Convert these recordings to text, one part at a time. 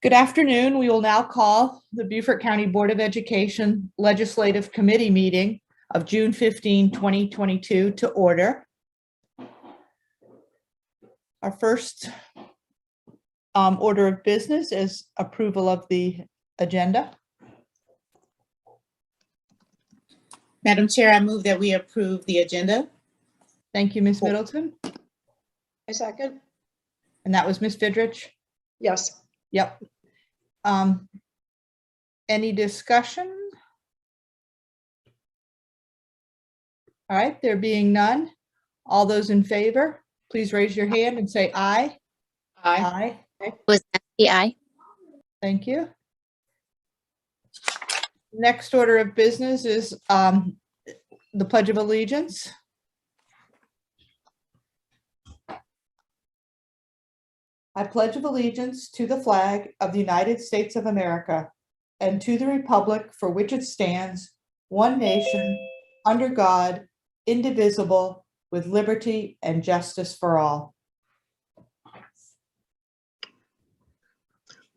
Good afternoon. We will now call the Beaufort County Board of Education Legislative Committee meeting of June 15, 2022 to order. Our first order of business is approval of the agenda. Madam Chair, I move that we approve the agenda. Thank you, Ms. Middleton. I second. And that was Ms. Fidrich? Yes. Yep. Any discussion? All right, there being none, all those in favor, please raise your hand and say aye. Aye. Was that the aye? Thank you. Next order of business is the Pledge of Allegiance. I pledge of allegiance to the flag of the United States of America and to the republic for which it stands, one nation, under God, indivisible, with liberty and justice for all.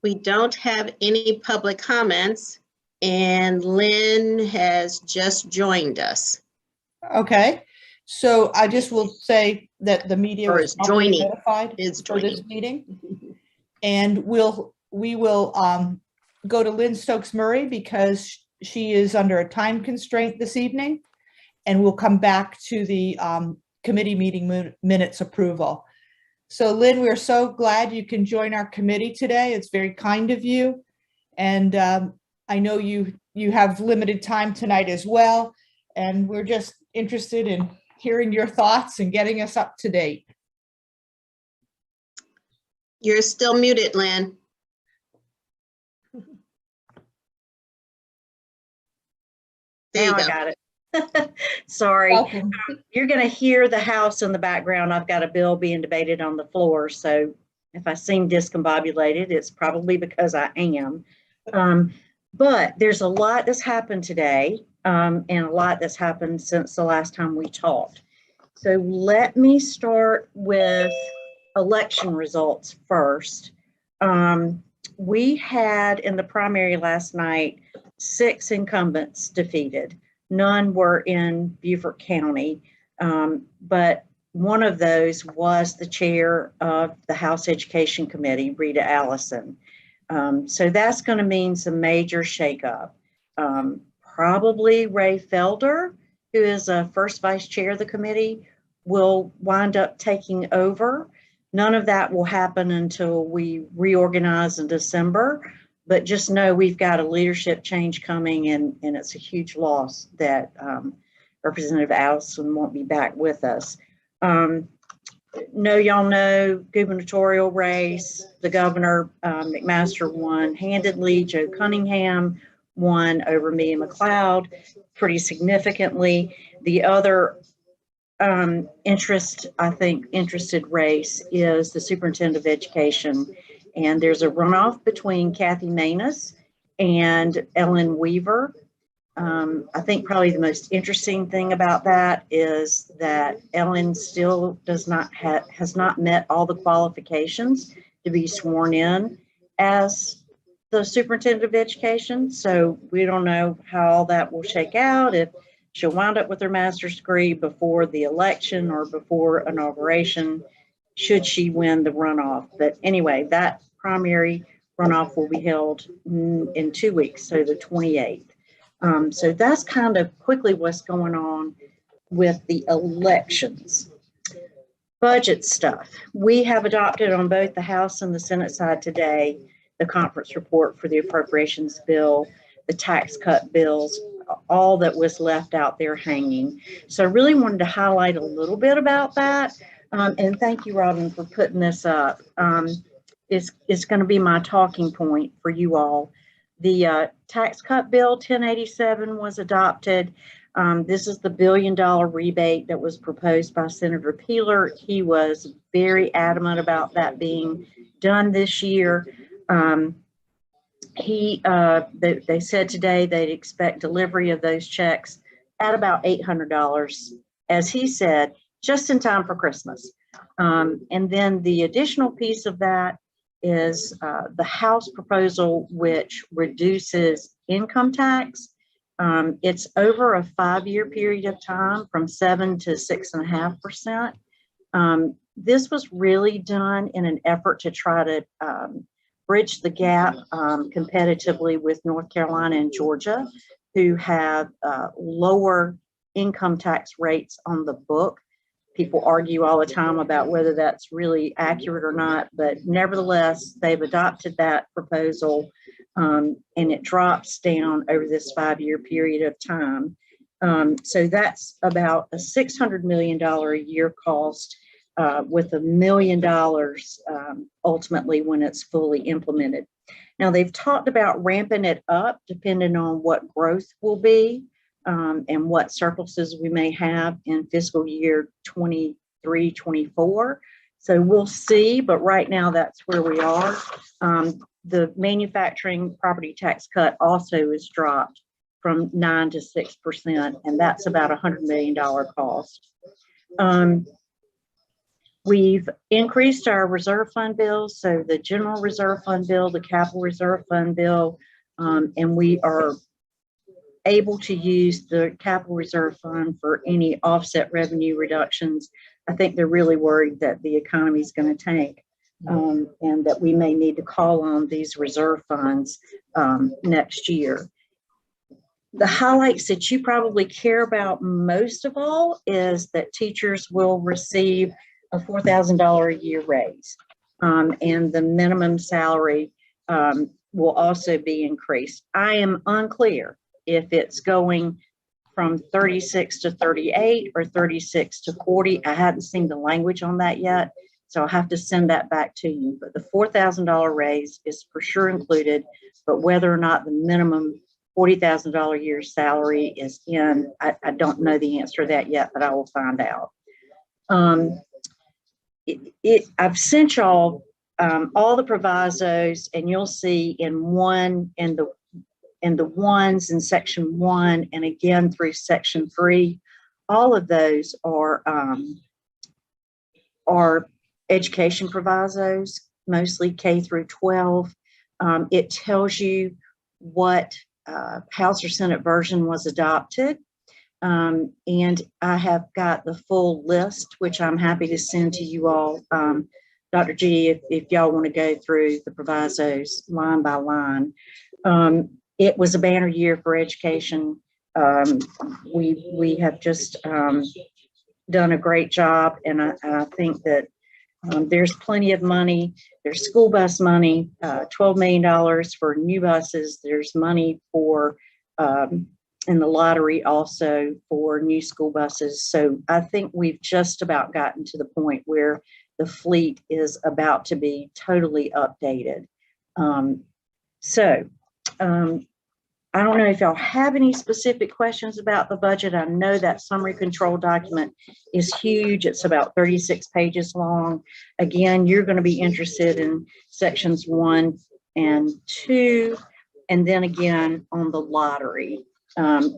We don't have any public comments, and Lynn has just joined us. Okay, so I just will say that the media Or was is properly joining. notified Is for this joining. meeting. And we will go to Lynn Stokes Murray because she is under a time constraint this evening. And we'll come back to the committee meeting minutes approval. So Lynn, we're so glad you can join our committee today. It's very kind of you. And I know you have limited time tonight as well. And we're just interested in hearing your thoughts and getting us up to date. You're still muted, Lynn. There you Now go. I got it. Sorry. Welcome. You're going to hear the house in the background. I've got a bill being debated on the floor. So if I seem discombobulated, it's probably because I am. But there's a lot that's happened today and a lot that's happened since the last time we talked. So let me start with election results first. We had in the primary last night 6 incumbents defeated. None were in Beaufort County, but one of those was the chair of the House Education Committee, Rita Allison. So that's going to mean some major shakeup. Probably Ray Felder, who is a first vice chair of the committee, will wind up taking over. None of that will happen until we reorganize in December, but just know we've got a leadership change coming, and it's a huge loss that Representative Allison won't be back with us. Y'all know gubernatorial race, the governor, McMaster won handedly. Joe Cunningham won over Mia McLeod pretty significantly. The other interested race is the superintendent of education. And there's a runoff between Kathy Manus and Ellen Weaver. I think probably the most interesting thing about that is that Ellen still has not met all the qualifications to be sworn in as the superintendent of education. So we don't know how all that will shake out, if she'll wind up with her master's degree before the election or before inauguration, should she win the runoff. But anyway, that primary runoff will be held in 2 weeks, so the 28th. So that's kind of quickly what's going on with the elections. Budget stuff. We have adopted on both the House and the Senate side today the conference report for the appropriations bill, the tax cut bills, all that was left out there hanging. So I really wanted to highlight a little bit about that. And thank you, Robin, for putting this up. It's going to be my talking point for you all. The tax cut bill 1087 was adopted. This is the $1 billion rebate that was proposed by Senator Peeler. He was very adamant about that being done this year. They said today they'd expect delivery of those checks at about $800, as he said, just in time for Christmas. And then the additional piece of that is the House proposal, which reduces income tax. It's over a 5-year period of time from 7 to 6.5%. This was really done in an effort to try to bridge the gap competitively with North Carolina and Georgia, who have lower income tax rates on the book. People argue all the time about whether that's really accurate or not, but nevertheless, they've adopted that proposal, and it drops down over this 5-year period of time. So that's about a $600 million a year cost, with $1 million ultimately when it's fully implemented. Now, they've talked about ramping it up depending on what growth will be, and what surpluses we may have in fiscal year 23, 24. So we'll see, but right now that's where we are. The manufacturing property tax cut also is dropped from 9 to 6%, and that's about $100 million cost. We've increased our reserve fund bills, so the general reserve fund bill, the capital reserve fund bill, and we are able to use the capital reserve fund for any offset revenue reductions. I think they're really worried that the economy is going to tank, and that we may need to call on these reserve funds next year. The highlights that you probably care about most of all is that teachers will receive a $4,000 a year raise, and the minimum salary will also be increased. I am unclear if it's going from 36 to 38 or 36 to 40. I haven't seen the language on that yet, so I'll have to send that back to you. But the $4,000 raise is for sure included, but whether or not the minimum $40,000 a year salary is in, I don't know the answer to that yet, but I will find out. I've sent y'all all the provisos, and you'll see in the ones in section 1 and again through section 3, all of those are education provisos, mostly K through 12. It tells you what House or Senate version was adopted. And I have got the full list, which I'm happy to send to you all, Dr. G, if y'all want to go through the provisos line by line. It was a banner year for education. We have just done a great job, and I think that there's plenty of money. There's school bus money, $12 million for new buses. There's money for in the lottery also for new school buses. So I think we've just about gotten to the point where the fleet is about to be totally updated. I don't know if y'all have any specific questions about the budget. I know that summary control document is huge. It's about 36 pages long. Again, you're going to be interested in sections 1 and 2, and then again on the lottery,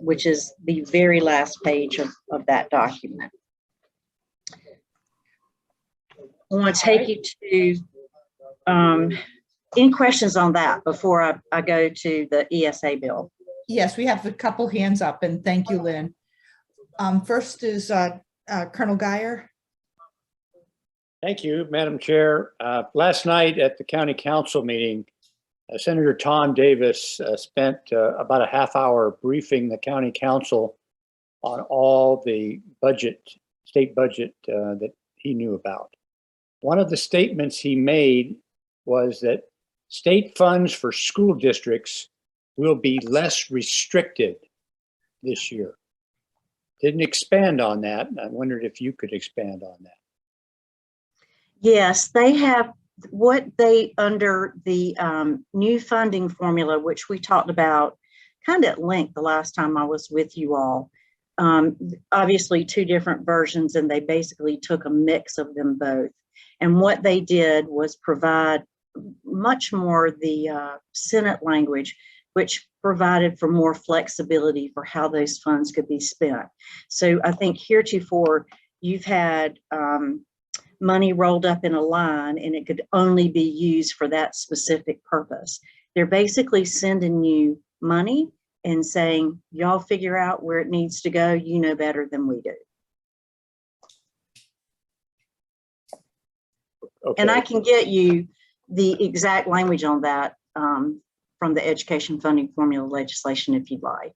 which is the very last page of that document. I want to take you to any questions on that before I go to the ESA bill? Yes, we have a couple hands up, and thank you, Lynn. First is Colonel Geyer. Thank you, Madam Chair. Last night at the County Council meeting, Senator Tom Davis spent about a half-hour briefing the County Council on all the state budget that he knew about. One of the statements he made was that state funds for school districts will be less restricted this year. Didn't expand on that. I wondered if you could expand on that. Yes, they have what they, under the new funding formula, which we talked about kind of at length the last time I was with you all. Obviously 2 different versions, and they basically took a mix of them both. And what they did was provide much more the Senate language, which provided for more flexibility for how those funds could be spent. So I think heretofore you've had money rolled up in a line and it could only be used for that specific purpose. They're basically sending you money and saying, y'all figure out where it needs to go. You know better than we do. Okay. And I can get you the exact language on that from the education funding formula legislation if you'd like.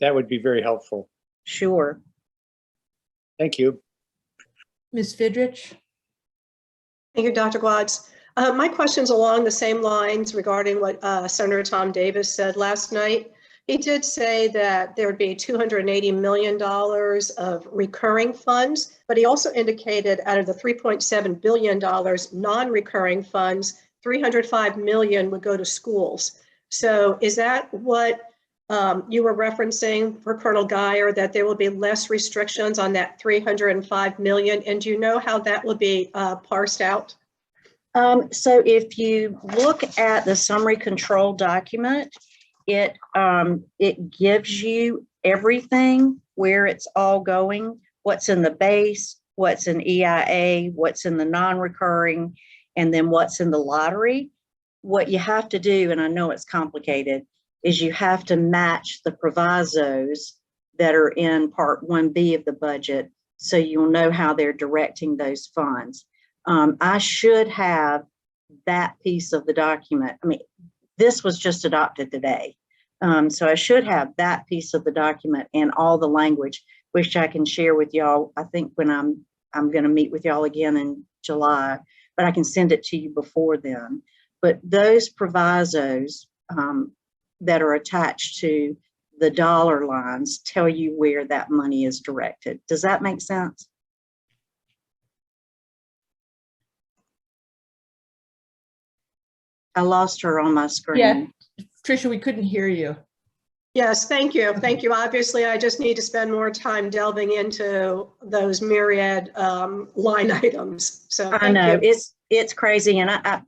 That would be very helpful. Sure. Thank you. Ms. Fidrich? Thank you, Dr. Glatz. My question's along the same lines regarding what Senator Tom Davis said last night. He did say that there would be $280 million of recurring funds, but he also indicated out of the $3.7 billion non-recurring funds, $305 million would go to schools. So is that what you were referencing for Colonel Geyer, that there will be less restrictions on that $305 million? And do you know how that will be parsed out? So if you look at the summary control document, it gives you everything, where it's all going, what's in the base, what's in EIA, what's in the non-recurring, and then what's in the lottery. What you have to do, and I know it's complicated, is you have to match the provisos that are in Part 1B of the budget, so you'll know how they're directing those funds. I should have that piece of the document. I mean, this was just adopted today. So I should have that piece of the document and all the language, which I can share with y'all, I think when I'm going to meet with y'all again in July, but I can send it to you before then. But those provisos that are attached to the dollar lines tell you where that money is directed. Does that make sense? I lost her on my screen. Yeah, Tricia, we couldn't hear you. Yes, thank you. Thank you. Obviously, I just need to spend more time delving into those myriad line items. So I know you. it's crazy. And I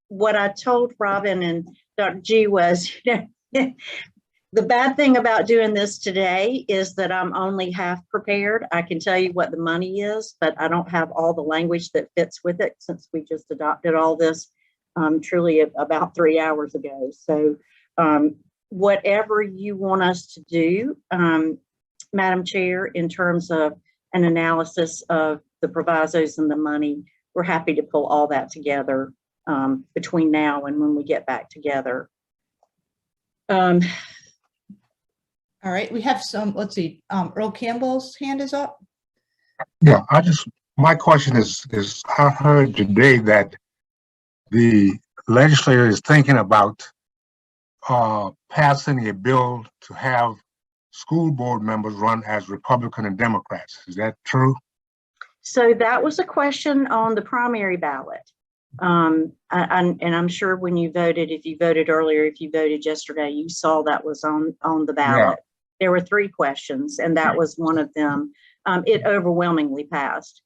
what I told Robin and Dr. G was, the bad thing about doing this today is that I'm only half prepared. I can tell you what the money is, but I don't have all the language that fits with it, since we just adopted all this truly about 3 hours ago. So whatever you want us to do, Madam Chair, in terms of an analysis of the provisos and the money, we're happy to pull all that together between now and when we get back together. All right, we have some, let's see, Earl Campbell's hand is up. Yeah, my question is I heard today that the legislature is thinking about passing a bill to have school board members run as Republican and Democrats. Is that true? So that was a question on the primary ballot. And I'm sure when you voted, if you voted earlier, if you voted yesterday, you saw that was on the ballot. Yeah. There were 3 questions, and that was one of them. It overwhelmingly passed.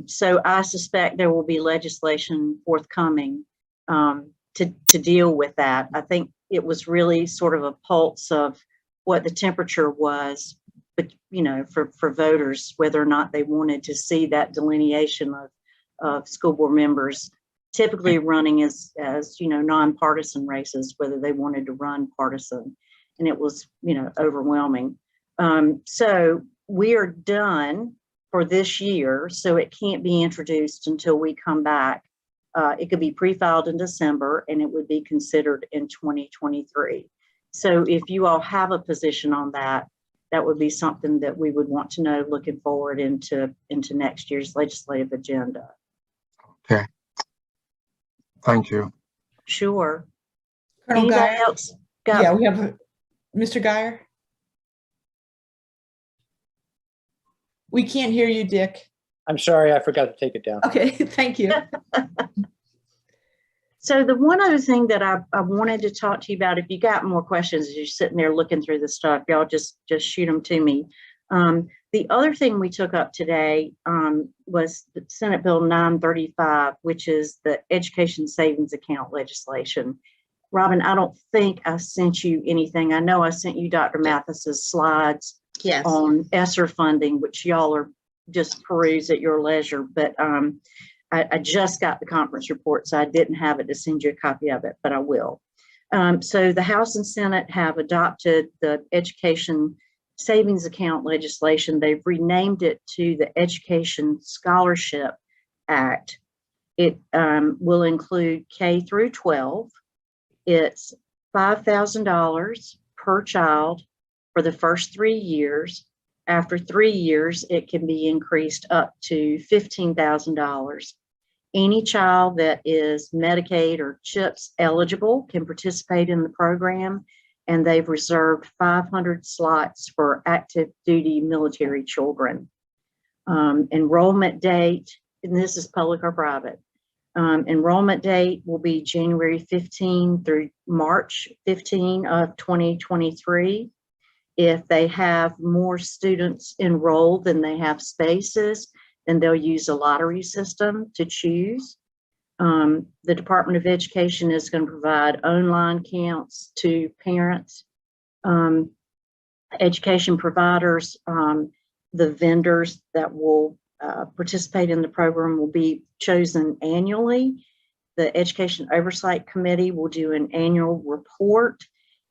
So I suspect there will be legislation forthcoming to deal with that. I think it was really sort of a pulse of what the temperature was, but for voters, whether or not they wanted to see that delineation of school board members typically running as nonpartisan races, whether they wanted to run partisan, and it was overwhelming. So we are done for this year, so it can't be introduced until we come back. It could be pre-filed in December, and it would be considered in 2023. So if you all have a position on that, that would be something that we would want to know looking forward into next year's legislative agenda. Okay. Thank you. Sure. Colonel Anybody Geyer? else? Go. Yeah, we have Mr. Geyer. We can't hear you, Dick. I'm sorry, I forgot to take it down. Okay, thank you. So the one other thing that I wanted to talk to you about, if you got more questions as you're sitting there looking through the stuff, y'all just shoot them to me. The other thing we took up today was the Senate Bill 935, which is the Education Savings Account legislation. Robin, I don't think I sent you anything. I know I sent you Dr. Mathis's slides Yes. on ESSER funding, which y'all are just peruse at your leisure. But I just got the conference report, so I didn't have it to send you a copy of it, but I will. So the House and Senate have adopted the Education Savings Account legislation. They've renamed it to the Education Scholarship Act. It will include K through 12. It's $5,000 per child for the first 3 years. After 3 years, it can be increased up to $15,000. Any child that is Medicaid or CHIPS eligible can participate in the program, and they've reserved 500 slots for active duty military children. Enrollment date, and this is public or private, enrollment date will be January 15 through March 15 of 2023. If they have more students enrolled than they have spaces, then they'll use a lottery system to choose. The Department of Education is going to provide online counts to parents, education providers. The vendors that will participate in the program will be chosen annually. The Education Oversight Committee will do an annual report,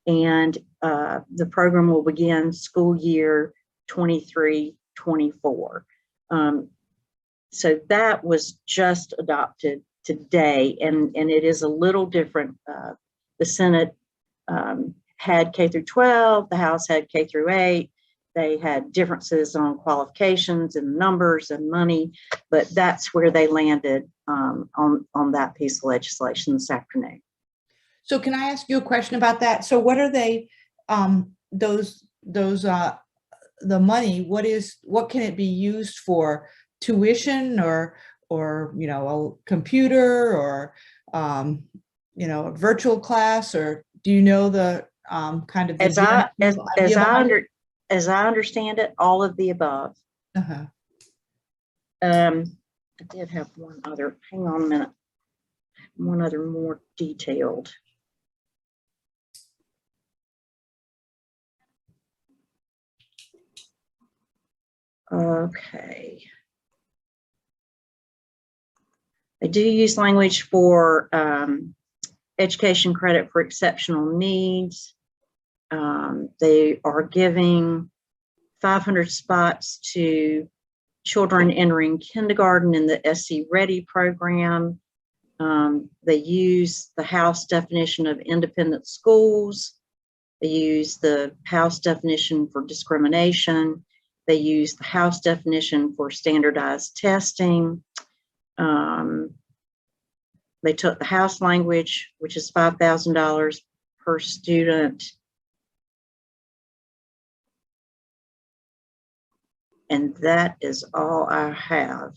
and the program will begin school year 23-24. So that was just adopted today, and it is a little different. The Senate had K through 12, the House had K through 8. They had differences on qualifications and numbers and money, but that's where they landed on that piece of legislation this afternoon. So can I ask you a question about that? So what are they, the money, what can it be used for? Tuition or a computer or a virtual class, or do you know the kind of As I understand it, all of the above. Uh-huh. I did have one other, hang on a minute, one other more detailed. Okay. I do use language for education credit for exceptional needs. They are giving 500 spots to children entering kindergarten in the SC Ready program. They use the House definition of independent schools. They use the House definition for discrimination. They use the House definition for standardized testing. They took the House language, which is $5,000 per student. And that is all I have.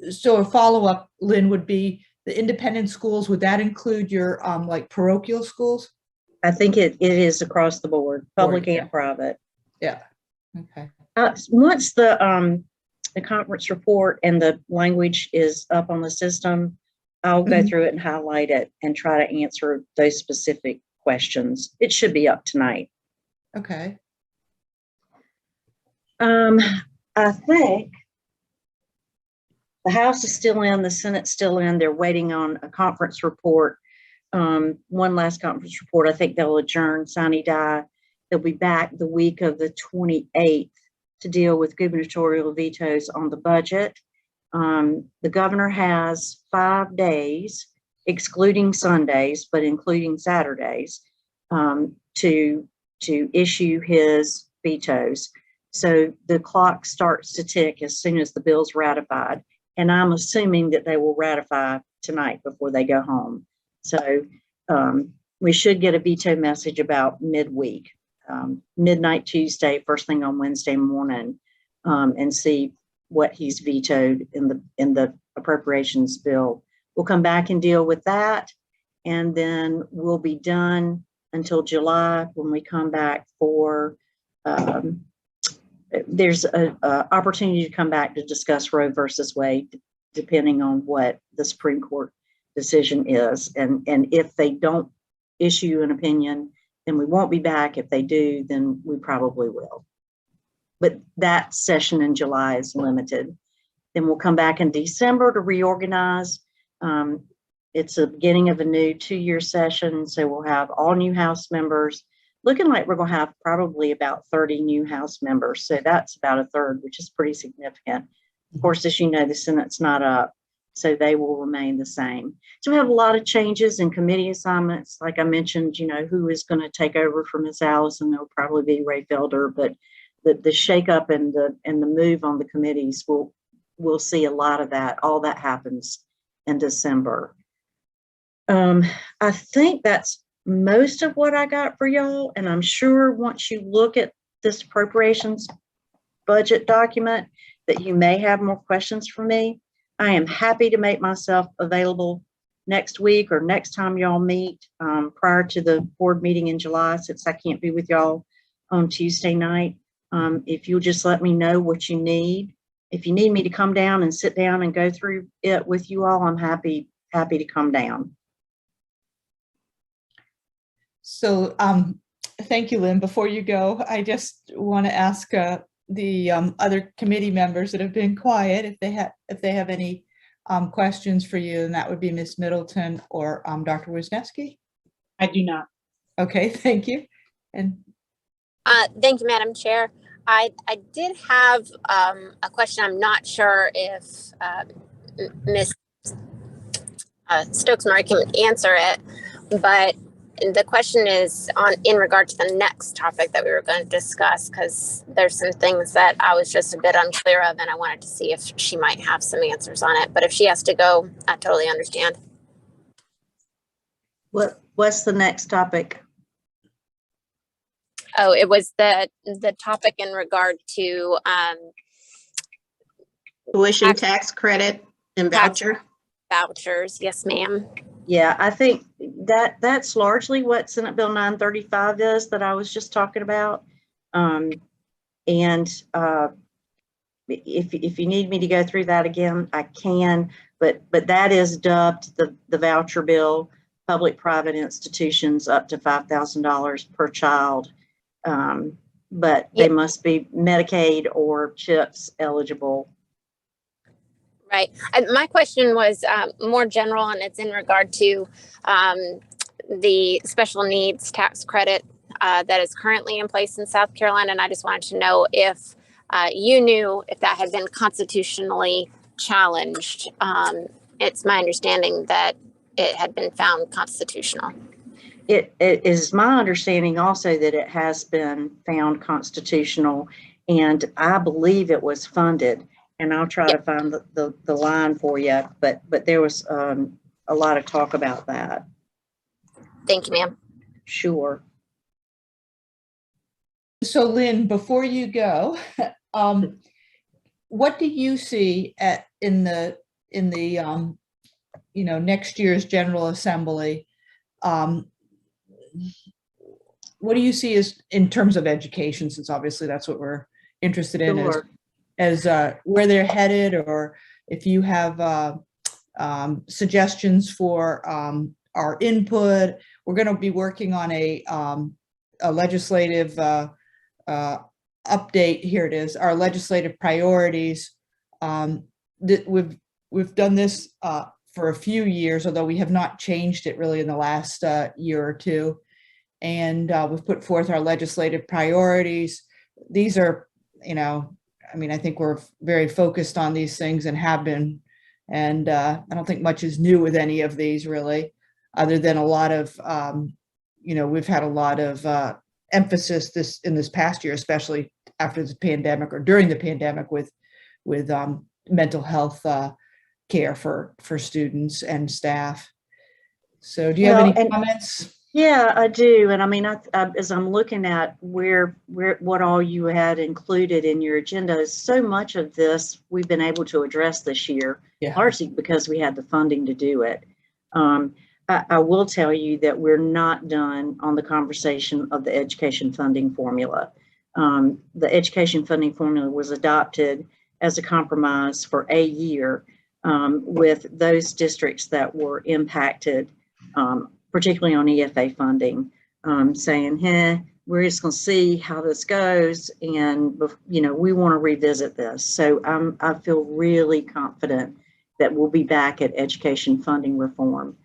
So a follow-up, Lynn, would be the independent schools. Would that include your like parochial schools? I think it is across the board, public and private. Yeah. Okay. Once the conference report and the language is up on the system, I'll go through it and highlight it and try to answer those specific questions. It should be up tonight. Okay. I think the House is still in, the Senate's still in. They're waiting on a conference report. One last conference report. I think they'll adjourn sine die. They'll be back the week of the 28th to deal with gubernatorial vetoes on the budget. The governor has 5 days, excluding Sundays, but including Saturdays, to issue his vetoes. So the clock starts to tick as soon as the bill's ratified. And I'm assuming that they will ratify tonight before they go home. So we should get a veto message about midweek, midnight Tuesday, first thing on Wednesday morning, and see what he's vetoed in the appropriations bill. We'll come back and deal with that, and then we'll be done until July when we come back for there's an opportunity to come back to discuss Roe versus Wade, depending on what the Supreme Court decision is. And if they don't issue an opinion, then we won't be back. If they do, then we probably will. but that session in July is limited. Then we'll come back in December to reorganize. It's the beginning of a new 2-year session, so we'll have all new House members. Looking like we're going to have probably about 30 new House members, so that's about a third, which is pretty significant. Of course, as you know, the Senate's not up, so they will remain the same. So we have a lot of changes in committee assignments. Like I mentioned, you know, who is going to take over for Ms. Allison? There'll probably be Ray Felder, but the shakeup and the move on the committees, we'll see a lot of that. All that happens in December. I think that's most of what I got for y'all, and I'm sure once you look at this appropriations budget document that you may have more questions for me. I am happy to make myself available next week or next time y'all meet prior to the board meeting in July, since I can't be with y'all on Tuesday night. If you'll just let me know what you need. If you need me to come down and sit down and go through it with you all, I'm happy to come down. So thank you, Lynn. Before you go, I just want to ask the other committee members that have been quiet if they have any questions for you, and that would be Ms. Middleton or Dr. Wisniewski. I do not. Okay, thank you. And thank you, Madam Chair. I did have a question. I'm not sure if Ms. Stokes-Murray can answer it, but the question is in regard to the next topic that we were going to discuss, because there's some things that I was just a bit unclear of, and I wanted to see if she might have some answers on it. But if she has to go, I totally understand. What's the next topic? Oh, it was the topic in regard to Tuition tax credit and voucher. vouchers. Yes, ma'am. Yeah, I think that's largely what Senate Bill 935 is that I was just talking about. If you need me to go through that again, I can, but that is dubbed the voucher bill, public-private institutions up to $5,000 per child. But they must be Medicaid or CHIPS eligible. Right. My question was more general, and it's in regard to the special needs tax credit that is currently in place in South Carolina. And I just wanted to know if you knew if that had been constitutionally challenged. It's my understanding that it had been found constitutional. It is my understanding also that it has been found constitutional, and I believe it was funded. And I'll try to find the line for you, but there was a lot of talk about that. Thank you, ma'am. Sure. so Lynn, before you go, what do you see in the next year's General Assembly? What do you see as in terms of education, since obviously that's what we're interested in, Sure. as where they're headed, or if you have suggestions for our input. We're going to be working on a legislative update. Here it is, our legislative priorities. We've done this for a few years, although we have not changed it really in the last year or two. And we've put forth our legislative priorities. These are, I think we're very focused on these things and have been. And I don't think much is new with any of these really, other than a lot of, we've had a lot of emphasis in this past year, especially after the pandemic or during the pandemic with mental health care for students and staff. So do you have any comments? Yeah, I do. And I mean, as I'm looking at what all you had included in your agenda, so much of this we've been able to address this year, largely because we had the funding to do it. I will tell you that we're not done on the conversation of the education funding formula. The education funding formula was adopted as a compromise for a year with those districts that were impacted, particularly on EFA funding, saying, we're just going to see how this goes, and we want to revisit this. So I feel really confident that we'll be back at education funding reform.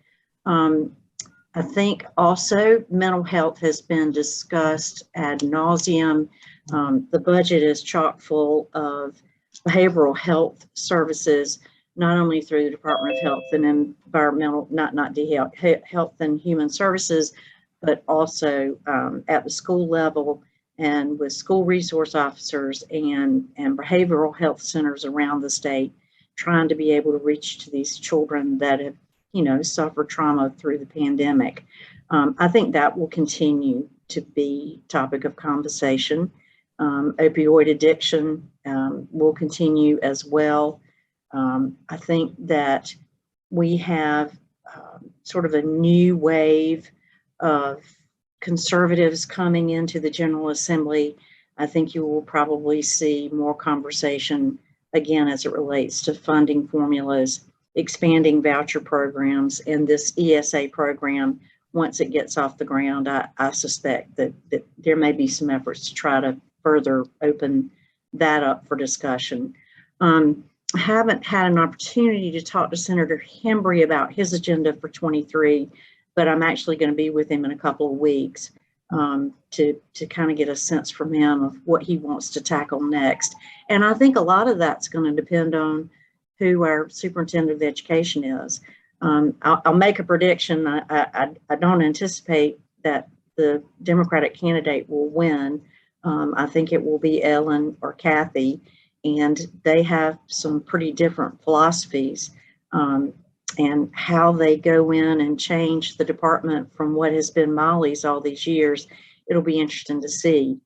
I think also mental health has been discussed ad nauseum. The budget is chock full of behavioral health services, not only through the Department of Health and Environmental, Health and Human Services, but also at the school level and with school resource officers and behavioral health centers around the state, trying to be able to reach to these children that have, suffered trauma through the pandemic. I think that will continue to be topic of conversation. Opioid addiction will continue as well. I think that we have sort of a new wave of conservatives coming into the General Assembly. I think you will probably see more conversation again as it relates to funding formulas, expanding voucher programs, and this ESA program. Once it gets off the ground, I suspect that there may be some efforts to try to further open that up for discussion. I haven't had an opportunity to talk to Senator Hembry about his agenda for 23, but I'm actually going to be with him in a couple of weeks to kind of get a sense from him of what he wants to tackle next. And I think a lot of that's going to depend on who our superintendent of education is. I'll make a prediction. I don't anticipate that the Democratic candidate will win. I think it will be Ellen or Kathy, and they have some pretty different philosophies and how they go in and change the department from what has been Molly's all these years. It'll be interesting to see.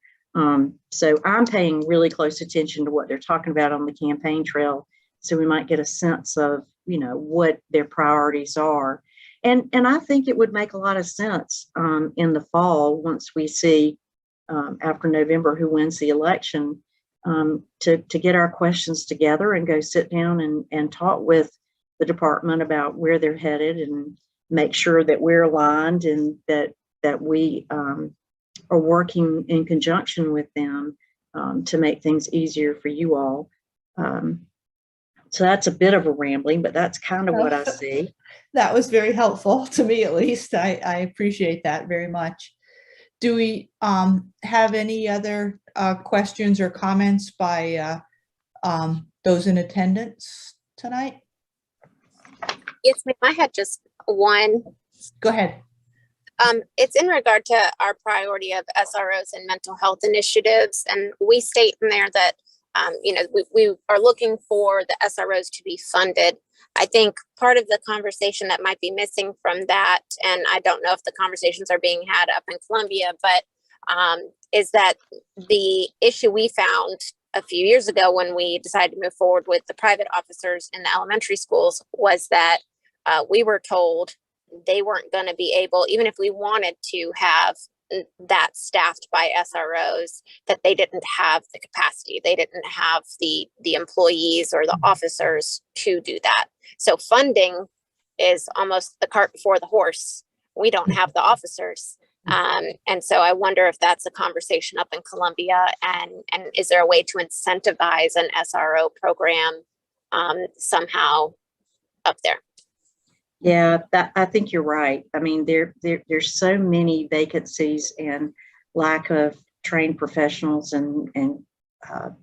So I'm paying really close attention to what they're talking about on the campaign trail, so we might get a sense of, what their priorities are. And I think it would make a lot of sense in the fall, once we see after November who wins the election, to get our questions together and go sit down and talk with the department about where they're headed and make sure that we're aligned and that we are working in conjunction with them to make things easier for you all. So that's a bit of a rambling, but that's kind of what I see. That was very helpful to me, at least. I appreciate that very much. Do we have any other questions or comments by those in attendance tonight? Yes, ma'am. I had just one. Go ahead. It's in regard to our priority of SROs and mental health initiatives. And we state in there that, we are looking for the SROs to be funded. I think part of the conversation that might be missing from that, and I don't know if the conversations are being had up in Columbia, but is that the issue we found a few years ago when we decided to move forward with the private officers in the elementary schools was that we were told they weren't going to be able, even if we wanted to have that staffed by SROs, that they didn't have the capacity. They didn't have the employees or the officers to do that. So funding is almost the cart before the horse. We don't have the officers. And so I wonder if that's a conversation up in Columbia, and is there a way to incentivize an SRO program somehow up there? Yeah, I think you're right. I mean, there's so many vacancies and lack of trained professionals and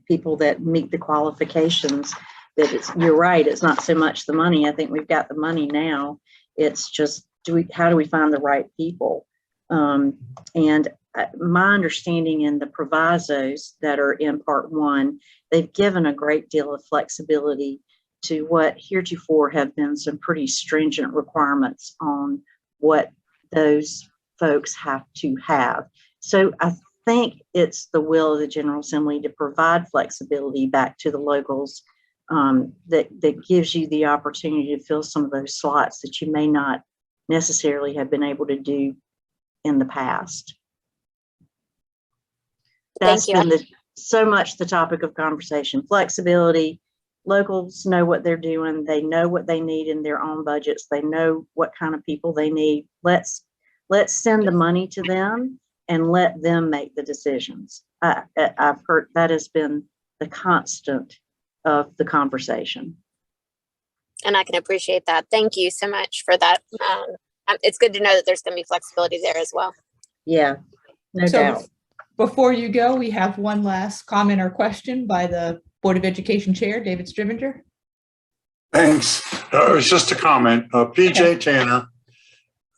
people that meet the qualifications that you're right. It's not so much the money. I think we've got the money now. It's just, how do we find the right people? And my understanding in the provisos that are in part 1, they've given a great deal of flexibility to what heretofore have been some pretty stringent requirements on what those folks have to have. So I think it's the will of the General Assembly to provide flexibility back to the locals that gives you the opportunity to fill some of those slots that you may not necessarily have been able to do in the past. That's been so much the topic of conversation. Flexibility. Locals know what they're doing. They know what they need in their own budgets. They know what kind of people they need. Let's send the money to them and let them make the decisions. I've heard that has been the constant of the conversation. And I can appreciate that. Thank you so much for that. It's good to know that there's going to be flexibility there as well. Yeah, no So doubt. before you go, we have one last comment or question by the Board of Education Chair, David Strivenger. Thanks. It was just a comment. PJ Tanner,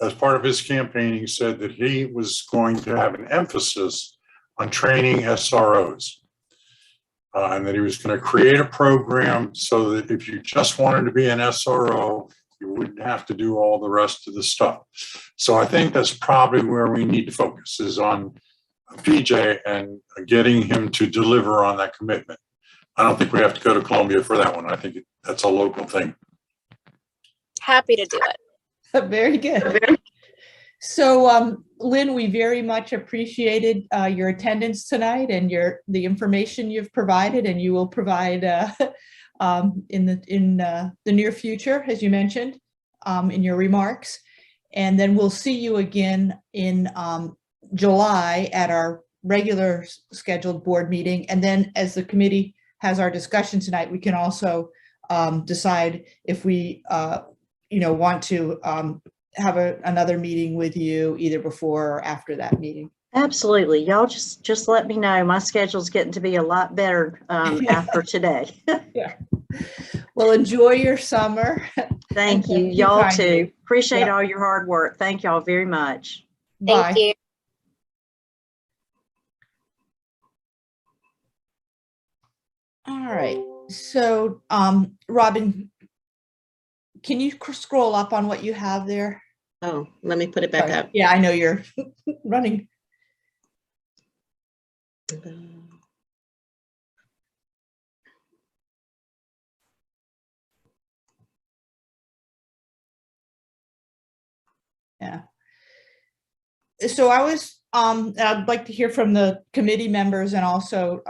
as part of his campaigning, said that he was going to have an emphasis on training SROs. And that he was going to create a program so that if you just wanted to be an SRO, you wouldn't have to do all the rest of the stuff. So I think that's probably where we need to focus, is on PJ and getting him to deliver on that commitment. I don't think we have to go to Columbia for that one. I think that's a local thing. Happy to do it. Very good. So, Lynn, we very much appreciated your attendance tonight and the information you've provided, and you will provide in the near future, as you mentioned, in your remarks. And then we'll see you again in July at our regular scheduled board meeting. And then as the committee has our discussion tonight, we can also decide if we want to have another meeting with you either before or after that meeting. Absolutely. Y'all just let me know. My schedule's getting to be a lot better after today. Yeah. Well, enjoy your summer. Thank you. Thank you Y'all kindly. too. Appreciate Yeah. all your hard work. Thank y'all very much. Thank Bye. you. All right. So, Robin, can you scroll up on what you have there? Oh, let me put it back Sorry. up. Yeah, I know you're running. Yeah. So I'd like to hear from the committee members and also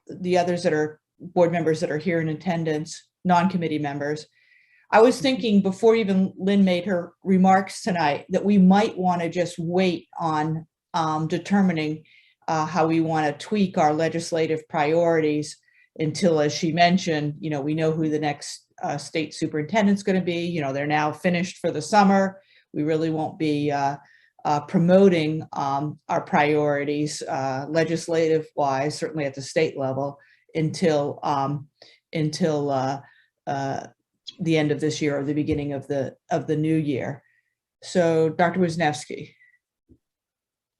the others that are board members that are here in attendance, non-committee members. I was thinking before even Lynn made her remarks tonight that we might want to just wait on determining how we want to tweak our legislative priorities until, as she mentioned, we know who the next state superintendent's going to be. They're now finished for the summer. We really won't be promoting our priorities legislative wise, certainly at the state level, until the end of this year or the beginning of the new year. So, Dr. Wisniewski.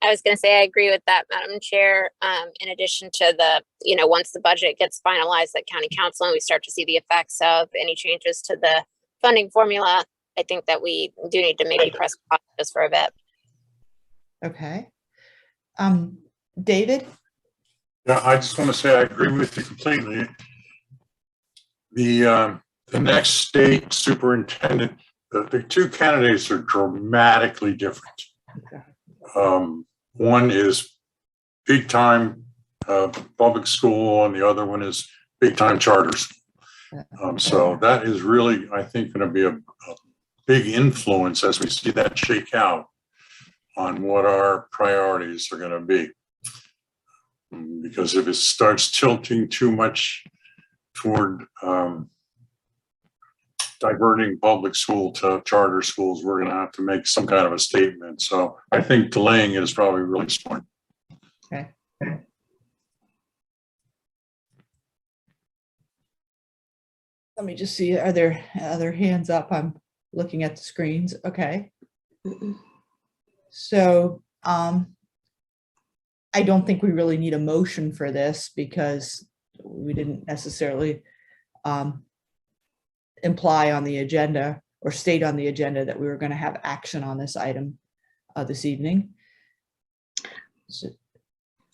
I was going to say, I agree with that, Madam Chair. In addition to once the budget gets finalized at County Council and we start to see the effects of any changes to the funding formula, I think that we do need to maybe press pause just for a bit. Okay. David? Yeah, I just want to say I agree with you completely. The next state superintendent, the two candidates are dramatically different. One is big time public school, and the other one is big time charters. So that is really, I think, going to be a big influence as we see that shake out on what our priorities are going to be. Because if it starts tilting too much toward diverting public school to charter schools, we're going to have to make some kind of a statement. So I think delaying it is probably really smart. Okay. Let me just see, are there other hands up? I'm looking at the screens. Okay. So I don't think we really need a motion for this because we didn't necessarily imply on the agenda or state on the agenda that we were going to have action on this item this evening. So,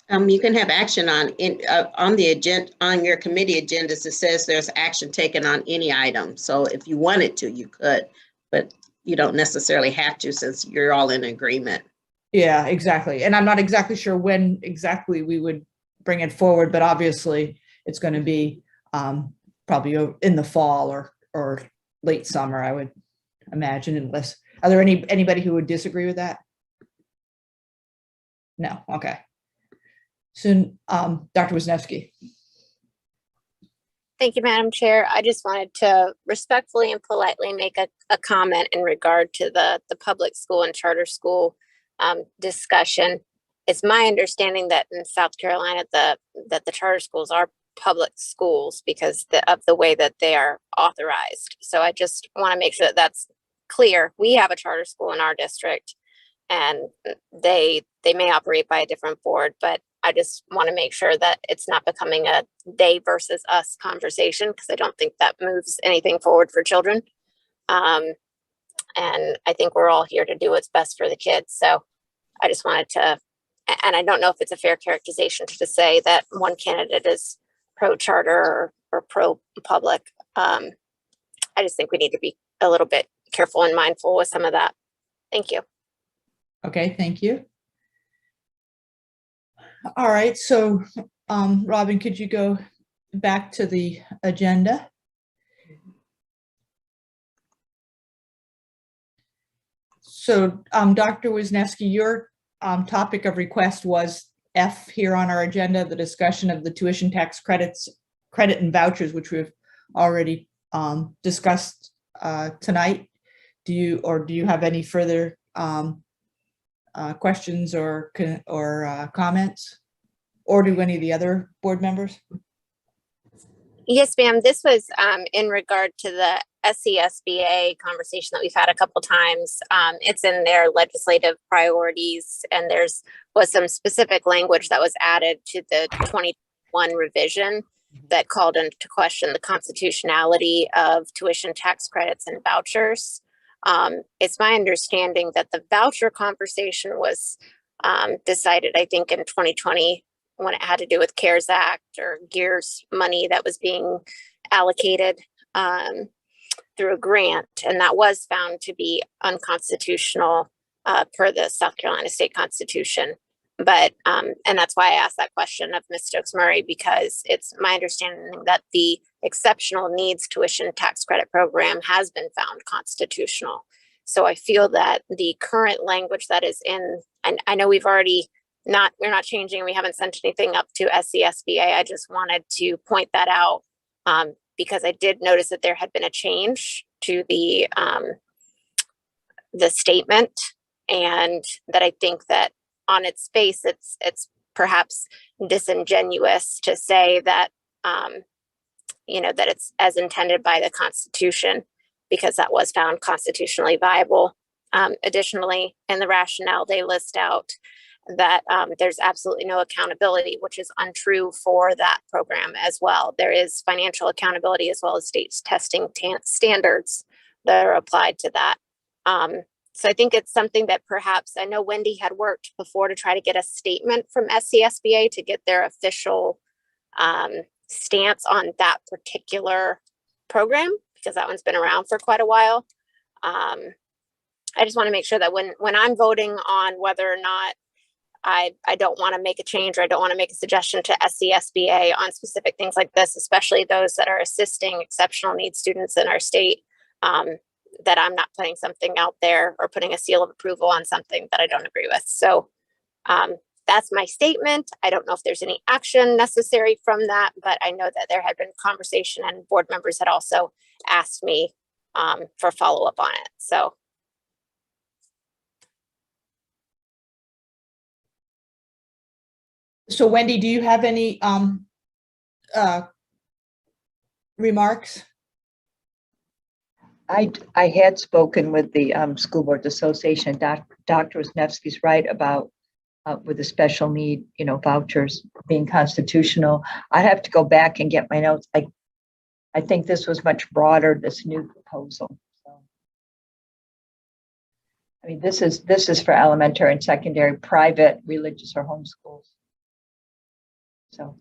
You can have action on the agenda, on your committee agendas. It says there's action taken on any item. So if you wanted to, you could, but you don't necessarily have to since you're all in agreement. yeah, exactly. And I'm not exactly sure when exactly we would bring it forward, but obviously it's going to be probably in the fall or late summer, I would imagine, unless, are there anybody who would disagree with that? No, okay. So, Dr. Wisniewski. Thank you, Madam Chair. I just wanted to respectfully and politely make a comment in regard to the public school and charter school discussion. It's my understanding that in South Carolina, that the charter schools are public schools because of the way that they are authorized. So I just want to make sure that that's clear. We have a charter school in our district, and they may operate by a different board, but I just want to make sure that it's not becoming a they versus us conversation, because I don't think that moves anything forward for children. And I think we're all here to do what's best for the kids. So I just wanted to, and I don't know if it's a fair characterization to say that one candidate is pro-charter or pro-public. I just think we need to be a little bit careful and mindful with some of that. Thank you. Okay, thank you. All right, so Robin, could you go back to the agenda? So Dr. Wisniewski, your topic of request was F here on our agenda, the discussion of the tuition tax credit and vouchers, which we've already discussed tonight. Do you have any further questions or comments, or do any of the other board members? Yes, ma'am. This was in regard to the SCSBA conversation that we've had a couple times. It's in their legislative priorities, and was some specific language that was added to the 2021 revision that called into question the constitutionality of tuition tax credits and vouchers. It's my understanding that the voucher conversation was decided, I think, in 2020 when it had to do with CARES Act or GEARS money that was being allocated through a grant, and that was found to be unconstitutional per the South Carolina State Constitution. But and that's why I asked that question of Ms. Stokes-Murray, because it's my understanding that the exceptional needs tuition tax credit program has been found constitutional. So I feel that the current language that is in, and I know we're not changing, we haven't sent anything up to SCSBA. I just wanted to point that out because I did notice that there had been a change to the statement, and that I think that on its face, it's perhaps disingenuous to say that, that it's as intended by the Constitution, because that was found constitutionally viable. Additionally, in the rationale, they list out that there's absolutely no accountability, which is untrue for that program as well. There is financial accountability as well as state testing standards that are applied to that. So I think it's something that perhaps, I know Wendy had worked before to try to get a statement from SCSBA to get their official stance on that particular program, because that one's been around for quite a while. I just want to make sure that when I'm voting on whether or not I don't want to make a change, or I don't want to make a suggestion to SCSBA on specific things like this, especially those that are assisting exceptional needs students in our state, that I'm not putting something out there or putting a seal of approval on something that I don't agree with. So that's my statement. I don't know if there's any action necessary from that, but I know that there had been conversation, and board members had also asked me for follow-up on it. So Wendy, do you have any remarks? I had spoken with the School Boards Association. Dr. Wisniewski's right about with the special need, vouchers being constitutional. I'd have to go back and get my notes. I think this was much broader, this new proposal. So, I mean, this is for elementary and secondary, private, religious, or homeschools. So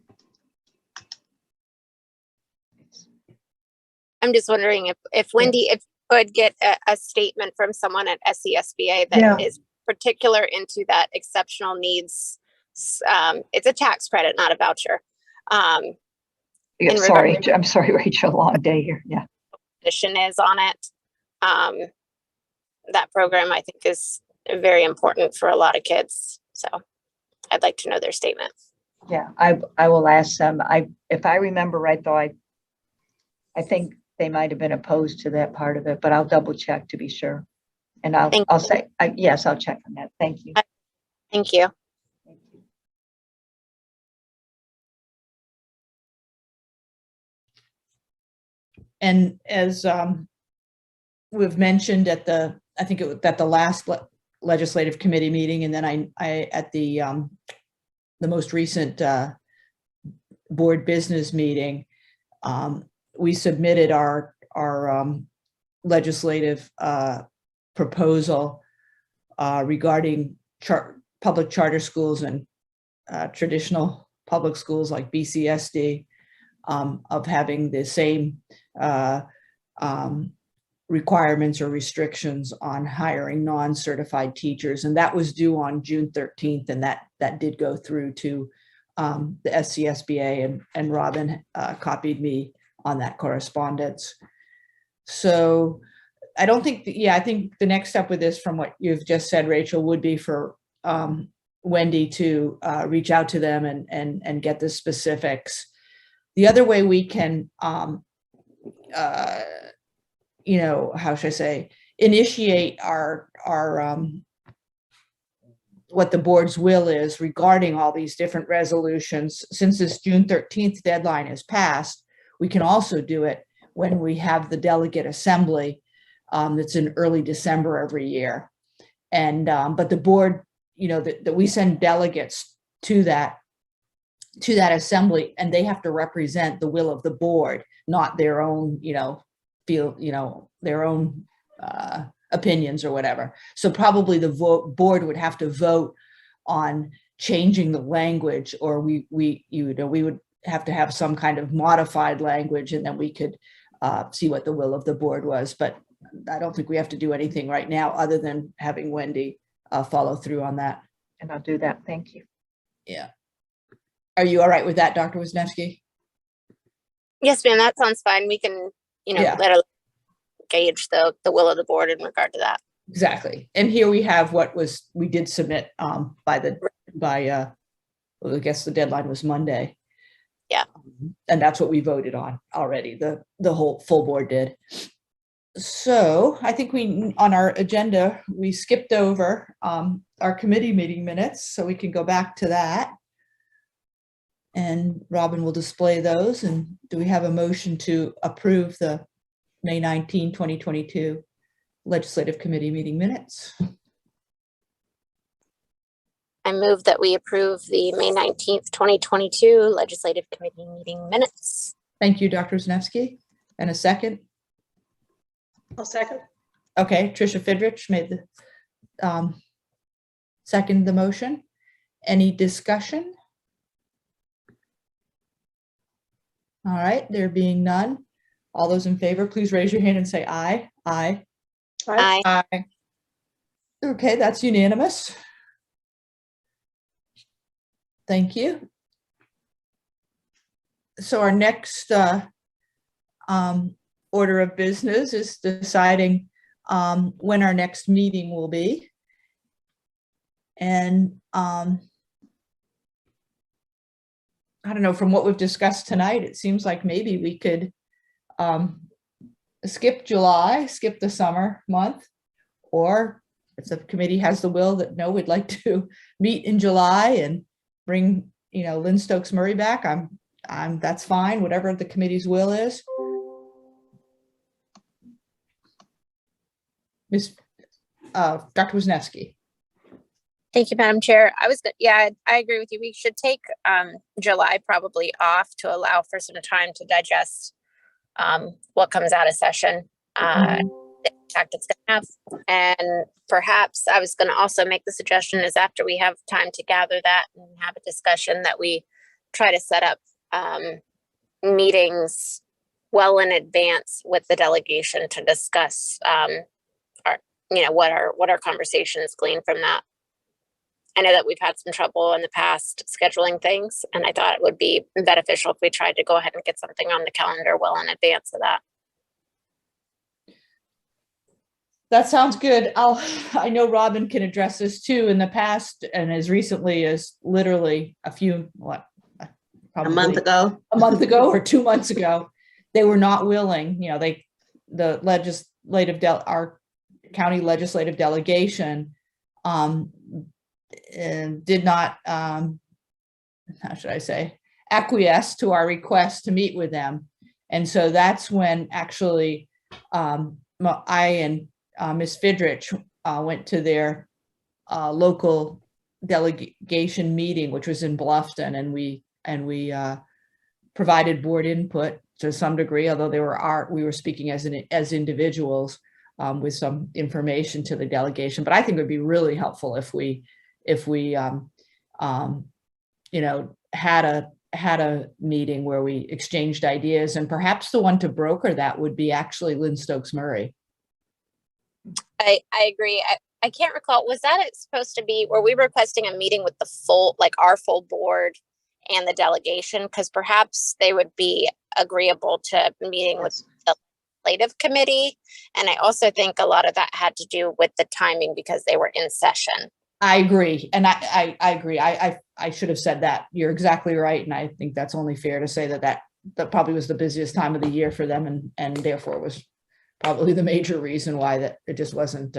I'm just wondering if Wendy, if you could get a statement from someone at SCSBA that is particular into that exceptional needs. It's a tax credit, not a voucher. I'm sorry, Rachel, long day here. Yeah. Position is on it. That program, I think, is very important for a lot of kids. So I'd like to know their statement. Yeah, I will ask them. If I remember right, though, I think they might have been opposed to that part of it, but I'll double check to be sure. And I'll say, yes, I'll check on that. Thank you. Thank you. Thank you. And as we've mentioned at I think it was at the last legislative committee meeting, and then I at the most recent board business meeting, we submitted our legislative proposal regarding public charter schools and traditional public schools like BCSD, of having the same requirements or restrictions on hiring non-certified teachers. And that was due on June 13th. And that did go through to the SCSBA, and Robin copied me on that correspondence. So I don't think, I think the next step with this, from what you've just said, Rachel, would be for Wendy to reach out to them and get the specifics. The other way we can, you know, how should I say, initiate our what the board's will is regarding all these different resolutions. Since this June 13th deadline is passed, we can also do it when we have the delegate assembly that's in early December every year. And but the board, you know, that we send delegates to that assembly, and they have to represent the will of the board, not their own, you know, their own opinions or whatever. So probably the board would have to vote on changing the language, or we would have to have some kind of modified language, and then we could see what the will of the board was. But I don't think we have to do anything right now other than having Wendy follow through on that. And I'll do that. Thank you. Yeah. Are you all right with that, Dr. Wisniewski? Yes, ma'am, that sounds fine. We can, you know, let her gauge the will of the board in regard to that. Exactly. And here we have what we did submit by well, I guess the deadline was Monday. Yeah. And that's what we voted on already. The whole full board did. So I think on our agenda, we skipped over our committee meeting minutes, so we can go back to that. And Robin will display those. And do we have a motion to approve the May 19, 2022 Legislative Committee meeting minutes? I move that we approve the May 19th, 2022 Legislative Committee meeting minutes. Thank you, Dr. Wisniewski. And a second? I'll second. Okay, Tricia Fidrich made the second the motion. Any discussion? All right, there being none. All those in favor, please raise your hand and say aye. Aye. Aye. Aye. Okay, that's unanimous. Thank you. So our next order of business is deciding when our next meeting will be. And I don't know, from what we've discussed tonight, it seems like maybe we could skip July, skip the summer month, or if the committee has the will that no, we'd like to meet in July and bring, you know, Lynn Stokes Murray back, that's fine, whatever the committee's will is. Dr. Wisniewski. Thank you, Madam Chair. I agree with you. We should take July probably off to allow for some time to digest what comes out of session, the impact it's going to have. And perhaps I was going to also make the suggestion is after we have time to gather that and have a discussion, that we try to set up meetings well in advance with the delegation to discuss what our conversations glean from that. I know that we've had some trouble in the past scheduling things, and I thought it would be beneficial if we tried to go ahead and get something on the calendar well in advance of that. That sounds good. I know Robin can address this too. In the past, and as recently as literally A probably month ago? a month ago or 2 months ago, they were not willing, our county legislative delegation and did not, how should I say, acquiesce to our request to meet with them. And so that's when actually I and Ms. Fidrich went to their local delegation meeting, which was in Bluffton, and we provided board input to some degree, although we were speaking as individuals with some information to the delegation. But I think it would be really helpful if we had a meeting where we exchanged ideas, and perhaps the one to broker that would be actually Lynn Stokes Murray. I agree. I can't recall, was that supposed to be, were we requesting a meeting with the full, like our full board and the delegation? Because perhaps they would be agreeable to meeting with the legislative committee. And I also think a lot of that had to do with the timing because they were in session. I agree. And I agree. I should have said that. You're exactly right. And I think that's only fair to say that probably was the busiest time of the year for them, and therefore was probably the major reason why that it just wasn't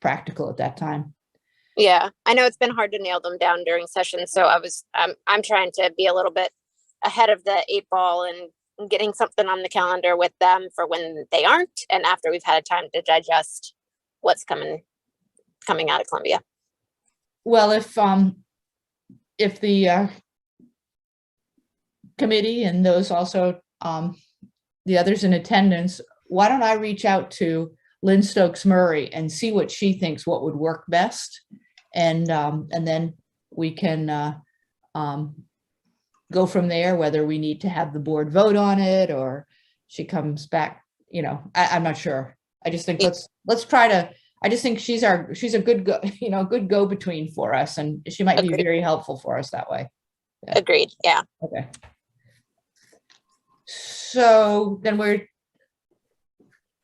practical at that time. Yeah, I know it's been hard to nail them down during session. So I'm trying to be a little bit ahead of the 8 ball and getting something on the calendar with them for when they aren't, and after we've had time to digest what's coming out of Columbia. Well, if the committee and those also the others in attendance, why don't I reach out to Lynn Stokes Murray and see what she thinks what would work best, and then we can go from there, whether we need to have the board vote on it or she comes back. I'm not sure. I just think let's try to. I just think she's a good go between for us, and she might be very helpful for us that way. Yeah. Agreed. Yeah. Okay. So then we're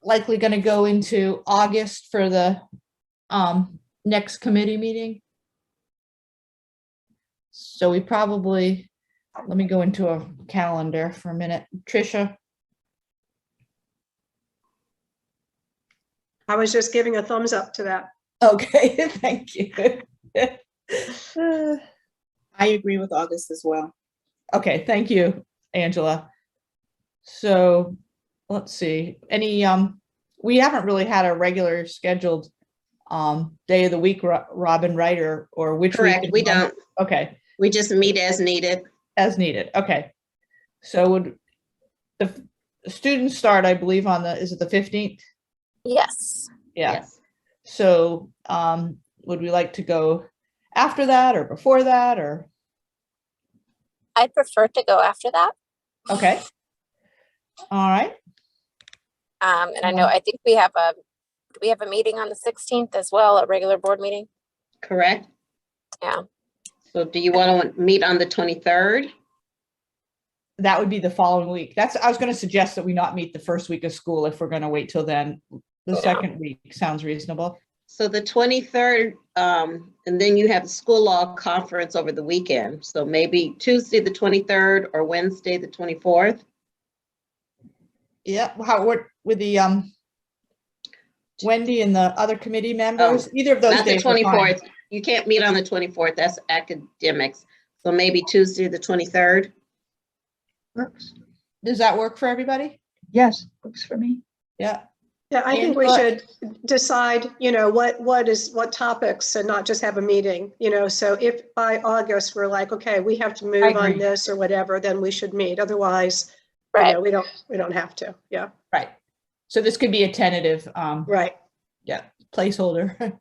likely going to go into August for the next committee meeting. So we probably, let me go into a calendar for a minute. Tricia. I was just giving a thumbs up to that. Okay, thank you. I agree with August as well. Okay, thank you, Angela. So let's see, we haven't really had a regular scheduled day of the week, Robin, right? Or which Correct, week? we don't. Okay. We just meet as needed. As needed, okay. So would the students start, I believe, is it the 15th? Yes. Yeah. Yes. So would we like to go after that or before that, or? I'd prefer to go after that. Okay. All right. And I think we have a meeting on the 16th as well, a regular board meeting. Correct. Yeah. So do you want to meet on the 23rd? That would be the following week. I was going to suggest that we not meet the first week of school if we're going to wait till then. The second week sounds reasonable. So the 23rd, and then you have the school law conference over the weekend. So maybe Tuesday, the 23rd or Wednesday, the 24th. Yeah. What with the Wendy and the other committee members? Either of those Not the days. 24th. You can't meet on the 24th. That's academics. So maybe Tuesday, the 23rd. Works. Does that work for everybody? Yes, works for me. Yeah. Yeah, I think we Angela? should decide, what topics, and not just have a meeting, so if by August we're like, okay, we have to move on agree. this or whatever, then we should meet. Otherwise, Right. we don't have to. Yeah. Right. So this could be a tentative, Right. yeah, placeholder.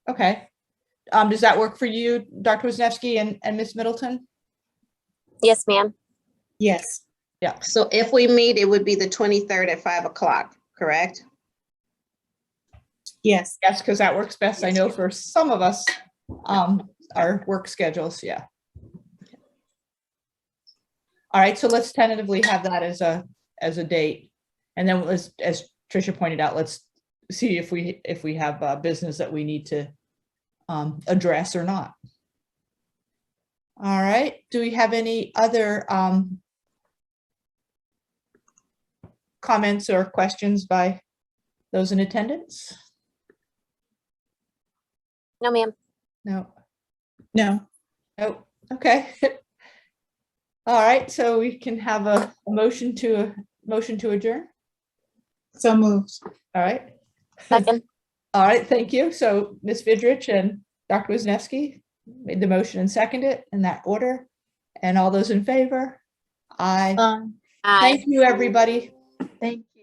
Okay. Does that work for you, Dr. Wisniewski and Ms. Middleton? Yes, ma'am. Yes. Yeah. So if we meet, it would be the 23rd at 5 o'clock, correct? Yes. Yes, because that works best. I know for some of us, our work schedules. Yeah. All right. So let's tentatively have that as a date. And then as Tricia pointed out, let's see if we have business that we need to address or not. All right, do we have any other comments or questions by those in attendance? No, ma'am. No. No. Oh, okay. All right, so we can have a motion to adjourn. So moved. All right. Second. All right, thank you. So Ms. Vidrich and Dr. Wisniewski made the motion and seconded it in that order. And all those in favor? Aye. Aye. Thank you, everybody. Thank you.